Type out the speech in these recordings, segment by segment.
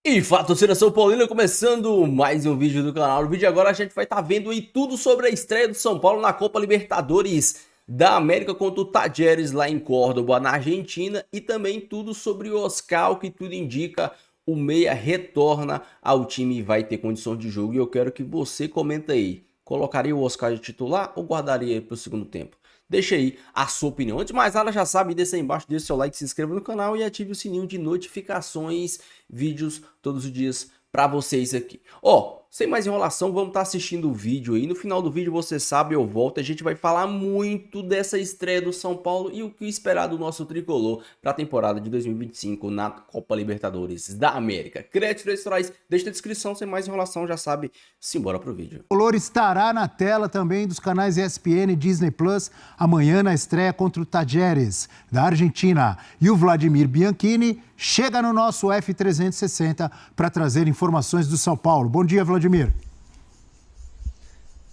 E fala, torcida São Paulina, começando mais um vídeo do canal. No vídeo agora a gente vai estar vendo aí tudo sobre a estreia do São Paulo na Copa Libertadores da América contra o Talleres lá em Córdoba, na Argentina, e também tudo sobre o Oscar, o que tudo indica, o meia retorna ao time e vai ter condições de jogo. E eu quero que você comenta aí, colocaria o Oscar de titular ou guardaria para o segundo tempo? Deixa aí a sua opinião. Antes de mais nada, já sabe, deixa aí embaixo, deixa seu like, se inscreva no canal e ative o sininho de notificações, vídeos todos os dias para vocês aqui. Ó, sem mais enrolação, vamos estar assistindo o vídeo aí. No final do vídeo, você sabe, eu volto. A gente vai falar muito dessa estreia do São Paulo e o que esperar do nosso tricolor para a temporada de 2025 na Copa Libertadores da América. Créditos eleitorais, deixa na descrição, sem mais enrolação, já sabe, simbora pro vídeo. O tricolor estará na tela também dos canais ESPN e Disney Plus amanhã na estreia contra o Talleres, da Argentina. E o Vladimir Bianchini chega no nosso F360 para trazer informações do São Paulo. Bom dia, Vladimir.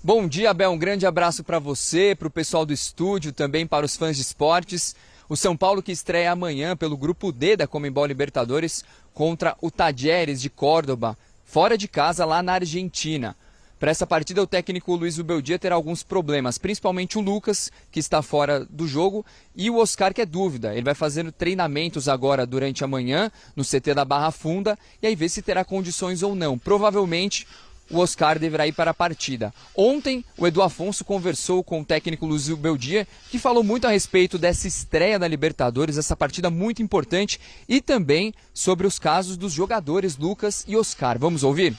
Bom dia, Abel. Um grande abraço para você, para o pessoal do estúdio, também para os fãs de esportes. O São Paulo que estreia amanhã pelo Grupo D da Conmebol Libertadores contra o Talleres de Córdoba, fora de casa, lá na Argentina. Para essa partida, o técnico Luiz Ubeldia terá alguns problemas, principalmente o Lucas, que está fora do jogo, e o Oscar, que é dúvida. Ele vai fazer treinamentos agora durante a manhã no CT da Barra Funda e aí ver se terá condições ou não. Provavelmente o Oscar deverá ir para a partida. Ontem, o Edu Afonso conversou com o técnico Luiz Ubeldia, que falou muito a respeito dessa estreia da Libertadores, essa partida muito importante, e também sobre os casos dos jogadores Lucas e Oscar. Vamos ouvir?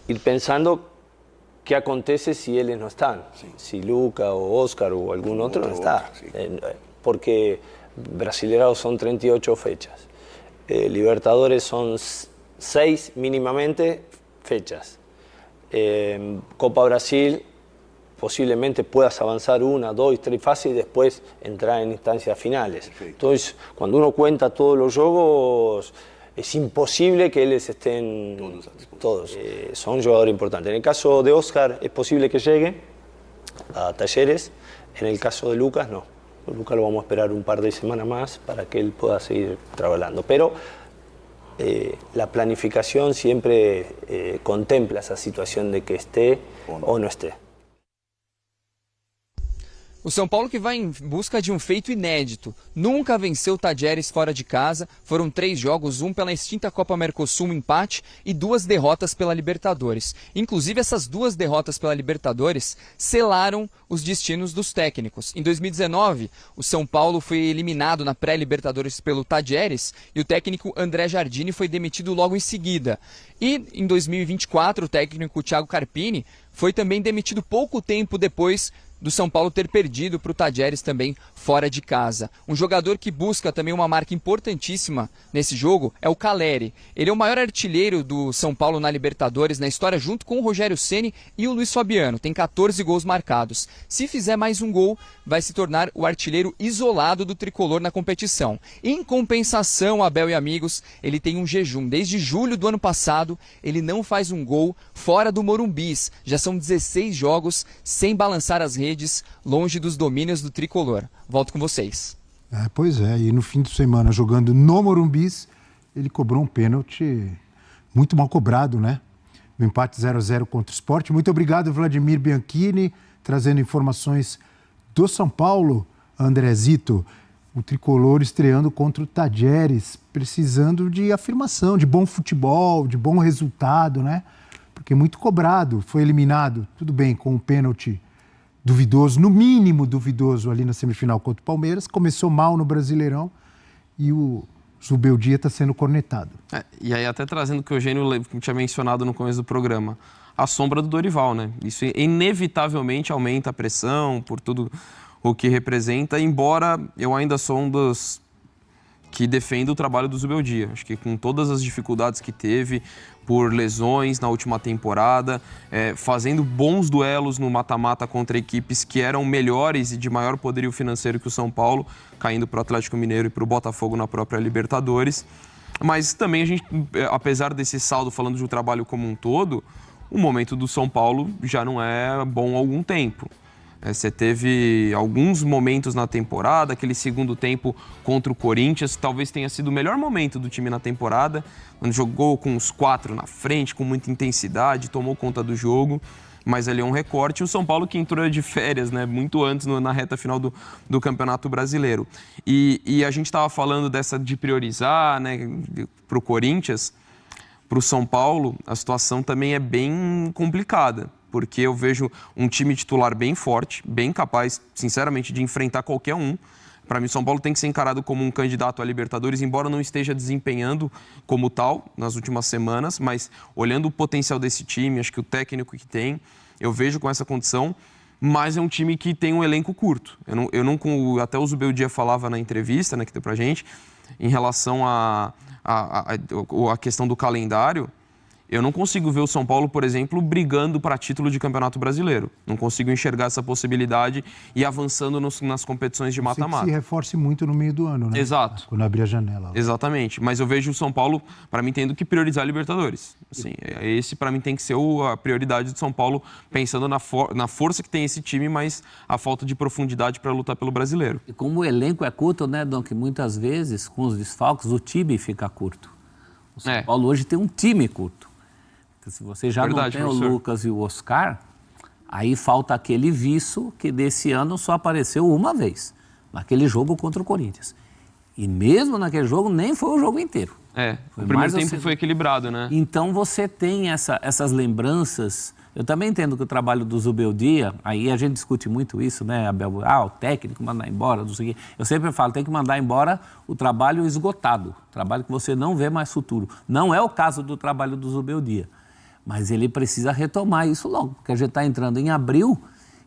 Ir pensando qué acontece si ellos no están, si Luca o Oscar o algún otro no está, porque Brasileirao son 38 fechas, Libertadores son 6 mínimamente fechas, Copa Brasil posiblemente puedas avanzar 1, 2, 3 fases y después entrar en instancias finales. Entonces, cuando uno cuenta todos los juegos, es imposible que ellos estén todos. Son jugadores importantes. En el caso de Oscar es posible que llegue a Talleres, en el caso de Lucas no. Lucas lo vamos a esperar un par de semanas más para que él pueda seguir trabajando. Pero la planificación siempre contempla esa situación de que esté o no esté. O São Paulo que vai em busca de um feito inédito. Nunca venceu o Talleres fora de casa. Foram 3 jogos, um pela extinta Copa Mercosul, um empate, e 2 derrotas pela Libertadores. Inclusive, essas 2 derrotas pela Libertadores selaram os destinos dos técnicos. Em 2019, o São Paulo foi eliminado na pré-Libertadores pelo Talleres e o técnico André Jardine foi demitido logo em seguida. E em 2024, o técnico Thiago Carpini foi também demitido pouco tempo depois do São Paulo ter perdido para o Talleres também fora de casa. Um jogador que busca também uma marca importantíssima nesse jogo é o Caleri. Ele é o maior artilheiro do São Paulo na Libertadores na história, junto com o Rogério Ceni e o Luiz Fabiano. Tem 14 gols marcados. Se fizer mais um gol, vai se tornar o artilheiro isolado do tricolor na competição. Em compensação, Abel e amigos, ele tem um jejum. Desde julho do ano passado, ele não faz um gol fora do Morumbis. Já são 16 jogos sem balançar as redes, longe dos domínios do tricolor. Volto com vocês. Pois é, e no fim de semana, jogando no Morumbis, ele cobrou um pênalti muito mal cobrado, né? No empate 0-0 contra o Sport. Muito obrigado, Vladimir Bianchini, trazendo informações do São Paulo. Andrezito, o tricolor estreando contra o Talleres, precisando de afirmação, de bom futebol, de bom resultado, né? Porque muito cobrado, foi eliminado, tudo bem, com um pênalti duvidoso, no mínimo duvidoso, ali na semifinal contra o Palmeiras. Começou mal no Brasileirão e o Zubeldia está sendo cornetado. E aí até trazendo o que o Eugênio tinha mencionado no começo do programa, a sombra do Dorival, né? Isso inevitavelmente aumenta a pressão por tudo o que representa, embora eu ainda sou um dos que defende o trabalho do Zubeldia. Acho que com todas as dificuldades que teve por lesões na última temporada, fazendo bons duelos no mata-mata contra equipes que eram melhores e de maior poderio financeiro que o São Paulo, caindo para o Atlético Mineiro e para o Botafogo na própria Libertadores. Mas também a gente, apesar desse saldo falando de um trabalho como um todo, o momento do São Paulo já não é bom há algum tempo. Você teve alguns momentos na temporada, aquele segundo tempo contra o Corinthians, talvez tenha sido o melhor momento do time na temporada, quando jogou com os 4 na frente, com muita intensidade, tomou conta do jogo, mas ali é um recorte. E o São Paulo que entrou de férias, né, muito antes, na reta final do Campeonato Brasileiro. E a gente estava falando dessa de priorizar, né, para o Corinthians, para o São Paulo, a situação também é bem complicada, porque eu vejo um time titular bem forte, bem capaz, sinceramente, de enfrentar qualquer um. Para mim, o São Paulo tem que ser encarado como um candidato a Libertadores, embora não esteja desempenhando como tal nas últimas semanas, mas olhando o potencial desse time, acho que o técnico que tem, eu vejo com essa condição, mas é um time que tem um elenco curto. Até o Zubeldia falava na entrevista, né, que deu pra gente, em relação à questão do calendário. Eu não consigo ver o São Paulo, por exemplo, brigando para título de Campeonato Brasileiro. Não consigo enxergar essa possibilidade e avançando nas competições de mata-mata. Se reforce muito no meio do ano, né? Exato. Quando abrir a janela. Exatamente. Mas eu vejo o São Paulo, para mim, tendo que priorizar a Libertadores. Assim, esse, para mim, tem que ser a prioridade do São Paulo, pensando na força que tem esse time, mas a falta de profundidade para lutar pelo Brasileiro. E como o elenco é curto, né, Dom, que muitas vezes, com os desfalques, o time fica curto. O São Paulo hoje tem um time curto. Se você já não tem professor. O Lucas e o Oscar, aí falta aquele viço que desse ano só apareceu uma vez, naquele jogo contra o Corinthians. E mesmo naquele jogo, nem foi o jogo inteiro. O primeiro tempo foi equilibrado, né? Então você tem essas lembranças. Eu também entendo que o trabalho do Zubeldia, aí a gente discute muito isso, né, Abel? O técnico mandar embora, não sei o quê. Eu sempre falo, tem que mandar embora o trabalho esgotado, trabalho que você não vê mais futuro. Não é o caso do trabalho do Zubeldia. Mas ele precisa retomar isso logo, porque a gente está entrando em abril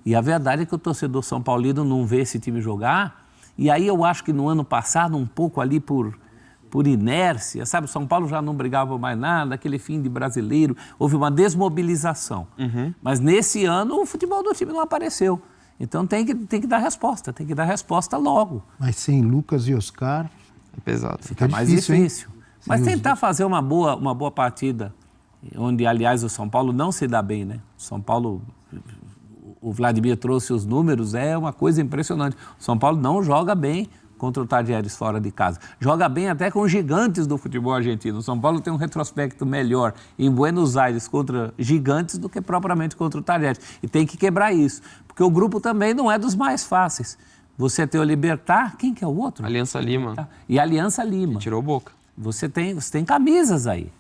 e a verdade é que o torcedor São Paulino não vê esse time jogar. E aí eu acho que no ano passado, um pouco ali por inércia, sabe? O São Paulo já não brigava mais nada, aquele fim de Brasileiro, houve uma desmobilização. Mas nesse ano o futebol do time não apareceu. Então tem que dar resposta, tem que dar resposta logo. Mas sem Lucas e Oscar... É pesado. Fica mais difícil. Mas tentar fazer uma boa partida, onde, aliás, o São Paulo não se dá bem, né? O São Paulo, o Vladimir trouxe os números, é uma coisa impressionante. O São Paulo não joga bem contra o Tadieres fora de casa. Joga bem até com os gigantes do futebol argentino. O São Paulo tem um retrospecto melhor em Buenos Aires contra gigantes do que propriamente contra o Tadieres. E tem que quebrar isso, porque o grupo também não é dos mais fáceis. Você tem o Libertad, quem que é o outro? Aliança Lima. E Aliança Lima. Que tirou boca. Você tem camisas aí.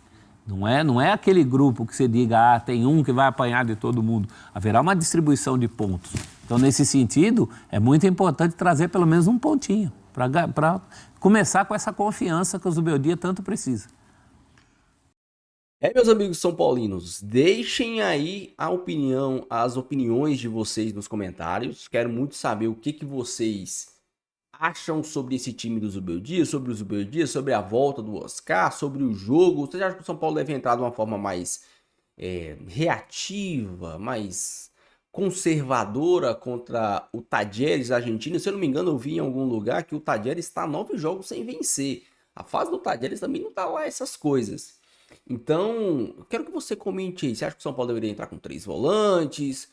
Não é aquele grupo que você diga, tem um que vai apanhar de todo mundo. Haverá uma distribuição de pontos. Então, nesse sentido, é muito importante trazer pelo menos um pontinho, para começar com essa confiança que o Zubeldia tanto precisa. Meus amigos são paulinos, deixem aí as opiniões de vocês nos comentários. Quero muito saber o que vocês acham sobre esse time do Zubeldia, sobre a volta do Oscar, sobre o jogo. Vocês acham que o São Paulo deve entrar de uma forma mais reativa, mais conservadora contra o Tadieres argentino? Se eu não me engano, eu vi em algum lugar que o Tadieres está 9 jogos sem vencer. A fase do Tadieres também não tá lá essas coisas. Então, eu quero que você comente aí. Você acha que o São Paulo deveria entrar com 3 volantes?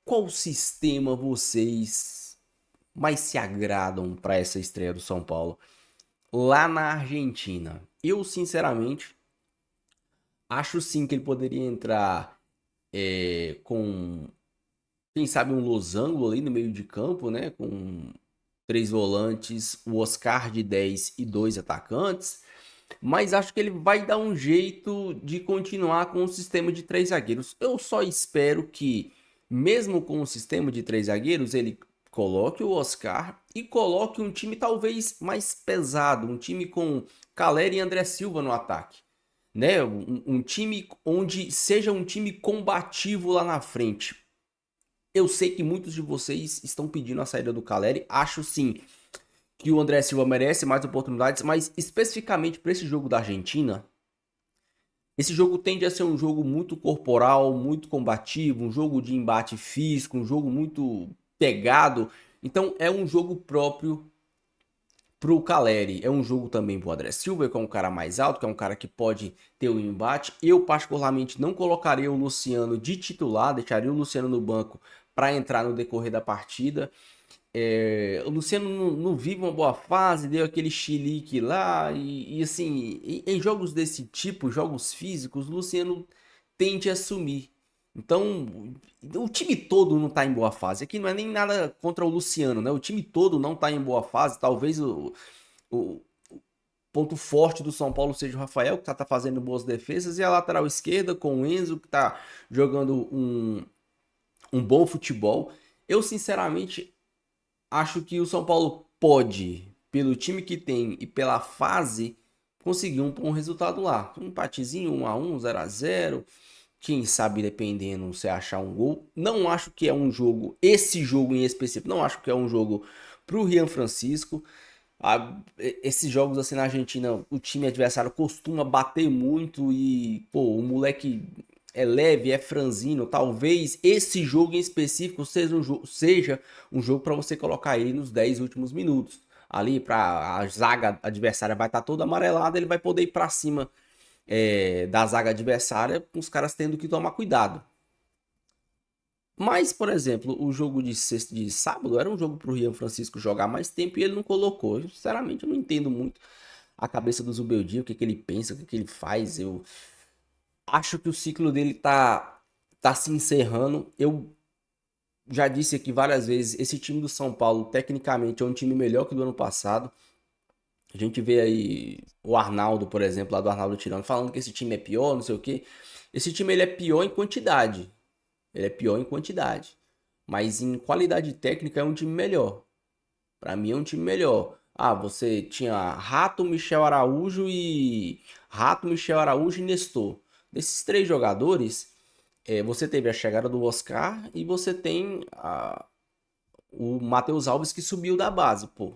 Qual sistema vocês mais se agradam para essa estreia do São Paulo lá na Argentina? Eu, sinceramente, acho sim que ele poderia entrar com, quem sabe, um losango ali no meio de campo, né? Com 3 volantes, o Oscar de 10 e 2 atacantes. Mas acho que ele vai dar um jeito de continuar com o sistema de 3 zagueiros. Eu só espero que, mesmo com o sistema de 3 zagueiros, ele coloque o Oscar e coloque um time talvez mais pesado, um time com Calleri e André Silva no ataque, né? Um time onde seja um time combativo lá na frente. Eu sei que muitos de vocês estão pedindo a saída do Calleri, acho sim que o André Silva merece mais oportunidades, mas especificamente para esse jogo da Argentina, esse jogo tende a ser um jogo muito corporal, muito combativo, um jogo de embate físico, um jogo muito pegado. Então é um jogo próprio pro Caleri. É um jogo também pro André Silva, que é um cara mais alto, que é um cara que pode ter um embate. Eu, particularmente, não colocaria o Luciano de titular, deixaria o Luciano no banco para entrar no decorrer da partida. O Luciano não vive uma boa fase, deu aquele chilique lá, e assim, em jogos desse tipo, jogos físicos, o Luciano tende a sumir. Então, o time todo não tá em boa fase. Aqui não é nem nada contra o Luciano, né? O time todo não tá em boa fase. Talvez o ponto forte do São Paulo seja o Rafael, que tá fazendo boas defesas, e a lateral esquerda com o Enzo, que tá jogando um bom futebol. Eu, sinceramente, acho que o São Paulo pode, pelo time que tem e pela fase, conseguir um bom resultado lá. Um empatezinho, 1-1, 0-0. Quem sabe, dependendo, você achar um gol. Não acho que é um jogo, esse jogo em específico, não acho que é um jogo pro Rian Francisco. Esses jogos assim na Argentina, o time adversário costuma bater muito e, pô, o moleque é leve, é franzino. Talvez esse jogo em específico seja um jogo para você colocar ele nos 10 últimos minutos. Ali, para a zaga adversária vai estar toda amarelada, ele vai poder ir para cima da zaga adversária, com os caras tendo que tomar cuidado. Mas, por exemplo, o jogo de sábado era um jogo pro Rian Francisco jogar mais tempo e ele não colocou. Sinceramente, eu não entendo muito a cabeça do Zubeldia, o que ele pensa, o que ele faz. Eu acho que o ciclo dele tá se encerrando. Eu já disse aqui várias vezes, esse time do São Paulo, tecnicamente, é um time melhor que o do ano passado. A gente vê aí o Arnaldo, por exemplo, lá do Arnaldo Tirano, falando que esse time é pior, não sei o quê. Esse time ele é pior em quantidade. Ele é pior em quantidade. Mas em qualidade técnica é um time melhor. Pra mim é um time melhor. Você tinha Rato, Michel Araújo e Nestor. Desses três jogadores, você teve a chegada do Oscar e você tem o Matheus Alves que subiu da base, pô.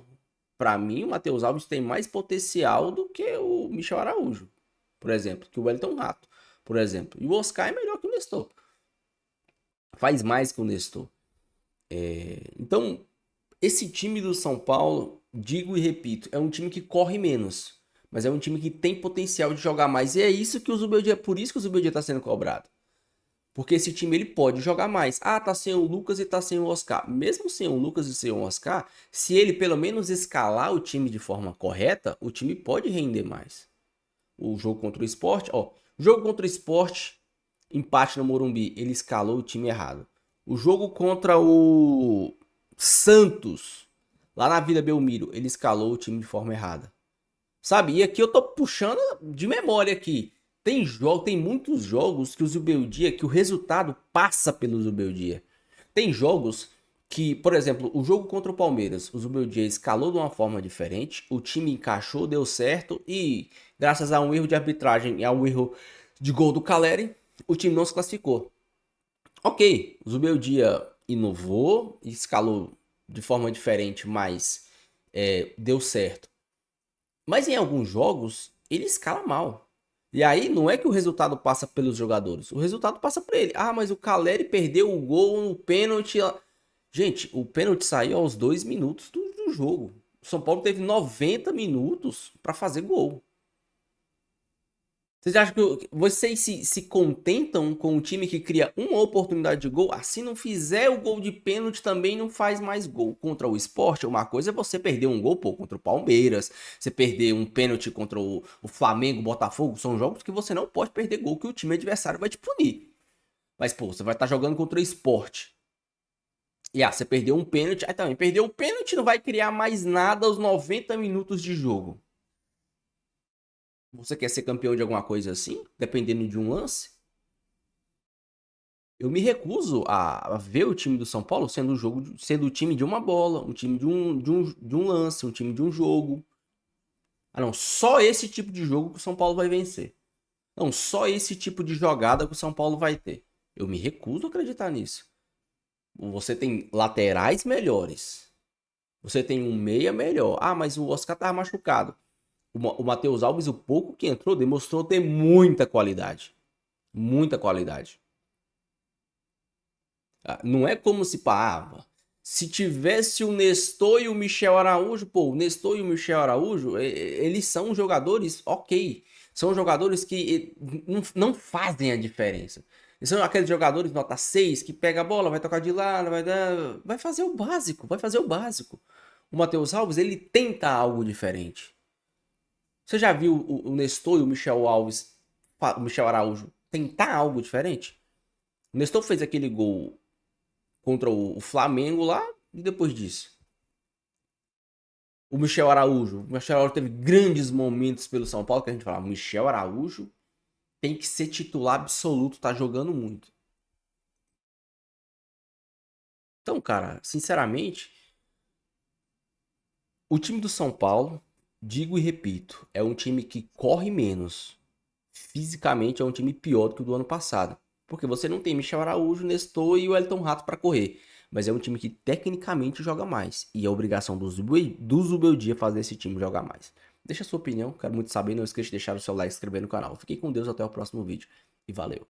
Pra mim, o Matheus Alves tem mais potencial do que o Michel Araújo, por exemplo, que o Wellington Rato, por exemplo. E o Oscar é melhor que o Nestor. Faz mais que o Nestor. Então, esse time do São Paulo, digo e repito, é um time que corre menos, mas é um time que tem potencial de jogar mais. E é isso que o Zubeldia, por isso que o Zubeldia tá sendo cobrado. Porque esse time ele pode jogar mais. Tá sem o Lucas e tá sem o Oscar. Mesmo sem o Lucas e sem o Oscar, se ele pelo menos escalar o time de forma correta, o time pode render mais. O jogo contra o Sport, jogo contra o Sport, empate no Morumbi, ele escalou o time errado. O jogo contra o Santos, lá na Vila Belmiro, ele escalou o time de forma errada. Sabe? E aqui eu tô puxando de memória aqui. Tem muitos jogos que que o resultado passa pelo Zubeldia. Tem jogos que, por exemplo, o jogo contra o Palmeiras, o Zubeldia escalou de uma forma diferente, o time encaixou, deu certo e, graças a um erro de arbitragem e a um erro de gol do Caleri, o time não se classificou. Ok, o Zubeldia inovou, escalou de forma diferente, mas deu certo. Mas em alguns jogos, ele escala mal. E aí não é que o resultado passa pelos jogadores, o resultado passa por ele. Mas o Caleri perdeu o gol no pênalti. Gente, o pênalti saiu aos 2 minutos do jogo. O São Paulo teve 90 minutos para fazer gol. Vocês acham que vocês se contentam com um time que cria uma oportunidade de gol? Se não fizer o gol de pênalti, também não faz mais gol. Contra o Sport, uma coisa é você perder um gol, contra o Palmeiras, você perder um pênalti contra o Flamengo, Botafogo, são jogos que você não pode perder gol, que o time adversário vai te punir. Mas, pô, você vai estar jogando contra o Sport. E você perdeu um pênalti, aí também perdeu o pênalti, não vai criar mais nada aos 90 minutos de jogo. Você quer ser campeão de alguma coisa assim, dependendo de um lance? Eu me recuso a ver o time do São Paulo sendo o time de uma bola, um time de um lance, um time de um jogo. Não, só esse tipo de jogo que o São Paulo vai vencer. Não, só esse tipo de jogada que o São Paulo vai ter. Eu me recuso a acreditar nisso. Você tem laterais melhores. Você tem um meia melhor. Mas o Oscar tá machucado. O Matheus Alves, o pouco que entrou, demonstrou ter muita qualidade. Muita qualidade. Não é como se Se tivesse o Nestor e o Michel Araújo, pô, o Nestor e o Michel Araújo, eles são jogadores ok. São jogadores que não fazem a diferença. Eles são aqueles jogadores nota 6 que pega a bola, vai tocar de lá, vai fazer o básico, vai fazer o básico. O Matheus Alves, ele tenta algo diferente. Você já viu o Nestor e o Michel Araújo tentar algo diferente? O Nestor fez aquele gol contra o Flamengo lá e depois disso. O Michel Araújo teve grandes momentos pelo São Paulo, que a gente fala, Michel Araújo tem que ser titular absoluto, tá jogando muito. Então, cara, sinceramente, o time do São Paulo, digo e repito, é um time que corre menos. Fisicamente é um time pior do que o do ano passado. Porque você não tem Michel Araújo, Nestor e o Wellington Rato para correr. Mas é um time que tecnicamente joga mais. E é obrigação do Zubeldia fazer esse time jogar mais. Deixa a sua opinião, quero muito saber. Não esqueça de deixar o seu like e se inscrever no canal. Fiquem com Deus, até o próximo vídeo. E valeu!